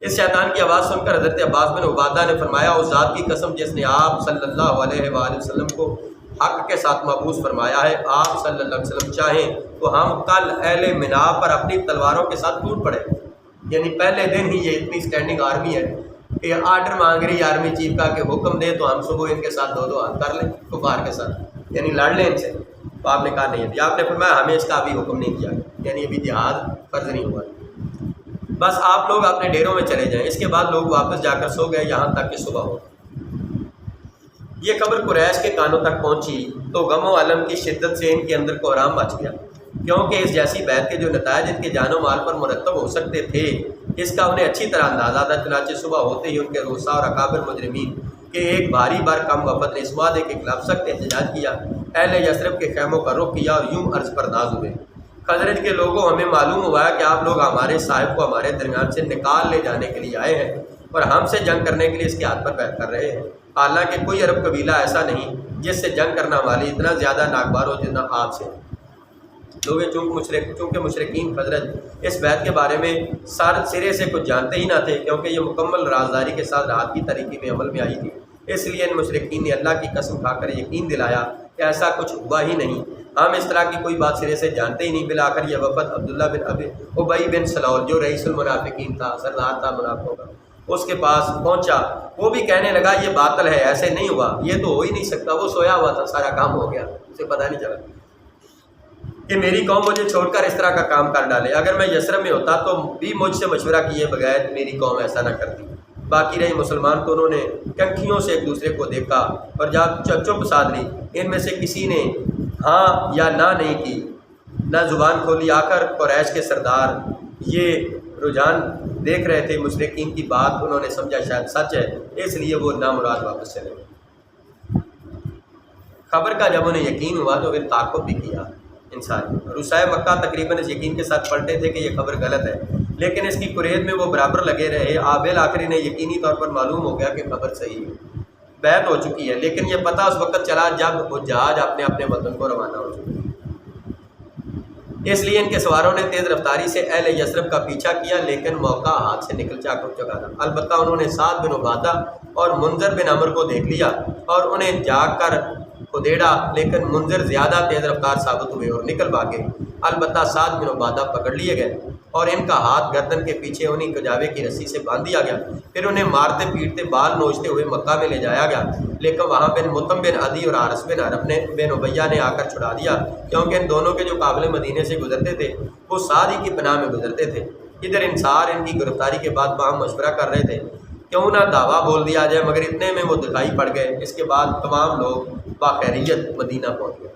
اس شیطان کی آواز سن کر حضرت عباس بن عبادہ نے فرمایا اس ذات کی قسم جس نے آپ صلی اللہ علیہ وآلہ وسلم کو حق کے ساتھ مبعوث فرمایا ہے، آپ صلی اللہ علیہ وسلم چاہیں تو ہم کل اہل منا پر اپنی تلواروں کے ساتھ ٹوٹ پڑے۔ یعنی پہلے دن ہی یہ اتنی اسٹینڈنگ آرمی ہے کہ آرڈر مانگ رہی آرمی چیف کا کہ حکم دے تو ہم صبح ان کے ساتھ دو ہاتھ کر لیں کفار کے ساتھ، یعنی لڑ لیں ان سے۔ تو آپ نے کہا نہیں ہے، آپ نے فرمایا ہمیں اس کا ابھی حکم نہیں دیا گیا، یعنی ابھی جہاد فرض نہیں ہوا، بس آپ لوگ اپنے ڈیروں میں چلے جائیں۔ اس کے بعد لوگ واپس جا کر سو گئے یہاں تک کہ صبح ہو۔ یہ خبر قریش کے کانوں تک پہنچی تو غم و علم کی شدت سے ان کے اندر کوہرام مچ گیا، کیونکہ اس جیسی بیعت کے جو نتائج ان کے جان و مال پر مرتب ہو سکتے تھے اس کا انہیں اچھی طرح اندازہ تھا۔ چنانچہ صبح ہوتے ہی ان کے روسا اور اکابر مجرمین کے ایک بھاری کم وفد نے اس وعدے کے خلاف سخت احتجاج کیا، اہل یثرب کے خیموں کا رخ کیا اور یوں عرض پرداز ہوئے، خزرج کے لوگوں ہمیں معلوم ہوا ہے کہ آپ لوگ ہمارے صاحب کو ہمارے درمیان سے نکال لے جانے کے لیے آئے ہیں اور ہم سے جنگ کرنے کے لیے اس کے ہاتھ پر بیعت کر رہے ہیں، حالانکہ کوئی عرب قبیلہ ایسا نہیں جس سے جنگ کرنا والی اتنا زیادہ ناگوار ہو جتنا آپ سے لوگ۔ چونکہ مشرکین خزرج اس بیعت کے بارے میں سرے سے کچھ جانتے ہی نہ تھے، کیونکہ یہ مکمل رازداری کے ساتھ رات کی تاریکی میں عمل میں آئی تھی، اس لیے ان مشرکین نے اللہ کی قسم کھا کر یقین دلایا کہ ایسا کچھ ہوا ہی نہیں، ہم اس طرح کی کوئی بات سرے سے جانتے ہی نہیں۔ بالآخر یہ وفد عبداللہ بن ابی بن سلول جو رئیس المنافقین تھا، سردار تھا منافقوں کا، اس کے پاس پہنچا، وہ بھی کہنے لگا یہ باطل ہے، ایسے نہیں ہوا، یہ تو ہو ہی نہیں سکتا، وہ سویا ہوا تھا، سارا کام ہو گیا، اسے پتہ نہیں چلا کہ میری قوم مجھے چھوڑ کر اس طرح کا کام کر ڈالے، اگر میں یثرب میں ہوتا تو بھی مجھ سے مشورہ کیے بغیر میری قوم ایسا نہ کرتی۔ باقی رہی مسلمان تو انہوں نے کنکھیوں سے ایک دوسرے کو دیکھا اور جب چپ سادھ لی، ان میں سے کسی نے ہاں یا نہ نہیں کی، نہ زبان کھولی۔ آخر قریش کے سردار یہ رجحان دیکھ رہے تھے مشرکین کی بات، انہوں نے سمجھا شاید سچ ہے، اس لیے وہ نامراد واپس چلے گئے۔ خبر کا جب انہیں یقین ہوا تو پھر تعاقب بھی کیا انسان، روسائے مکہ تقریباً اس یقین کے ساتھ پلٹے تھے کہ یہ خبر غلط ہے، لیکن اس کی قرید میں وہ برابر لگے رہے۔ آبل آخری نے یقینی طور پر معلوم ہو گیا کہ خبر صحیح ہے، بیعت ہو چکی ہے، لیکن یہ پتہ اس وقت چلا جب وہ جہاز اپنے اپنے وطن کو روانہ ہو چکے، اس لیے ان کے سواروں نے تیز رفتاری سے اہل یثرب کا پیچھا کیا، لیکن موقع ہاتھ سے نکل چکا تھا۔ البتہ انہوں نے سعد بن عبادہ اور منذر بن عمر کو دیکھ لیا اور انہیں جاگ کر ادھیڑا، لیکن منذر زیادہ تیز رفتار ثابت ہوئے اور نکل بھاگے۔ البتہ سعد بن عبادہ پکڑ لیے گئے اور ان کا ہاتھ گردن کے پیچھے انہیں کجاوے کی رسی سے باندھ دیا گیا، پھر انہیں مارتے پیٹتے بال نوچتے ہوئے مکہ میں لے جایا گیا، لیکن وہاں بن مطعم بن عدی اور حارث بن حرب بن امیہ نے آ کر چھڑا دیا، کیونکہ ان دونوں کے جو قابل مدینے سے گزرتے تھے وہ سعد ہی کی پناہ میں گزرتے تھے۔ ادھر انصار ان کی گرفتاری کے بعد وہاں مشورہ کر رہے تھے کیوں نہ دعویٰ بول دیا جائے، مگر اتنے میں وہ دکھائی پڑ گئے۔ اس کے بعد تمام لوگ بخیریت مدینہ پہنچ گئے۔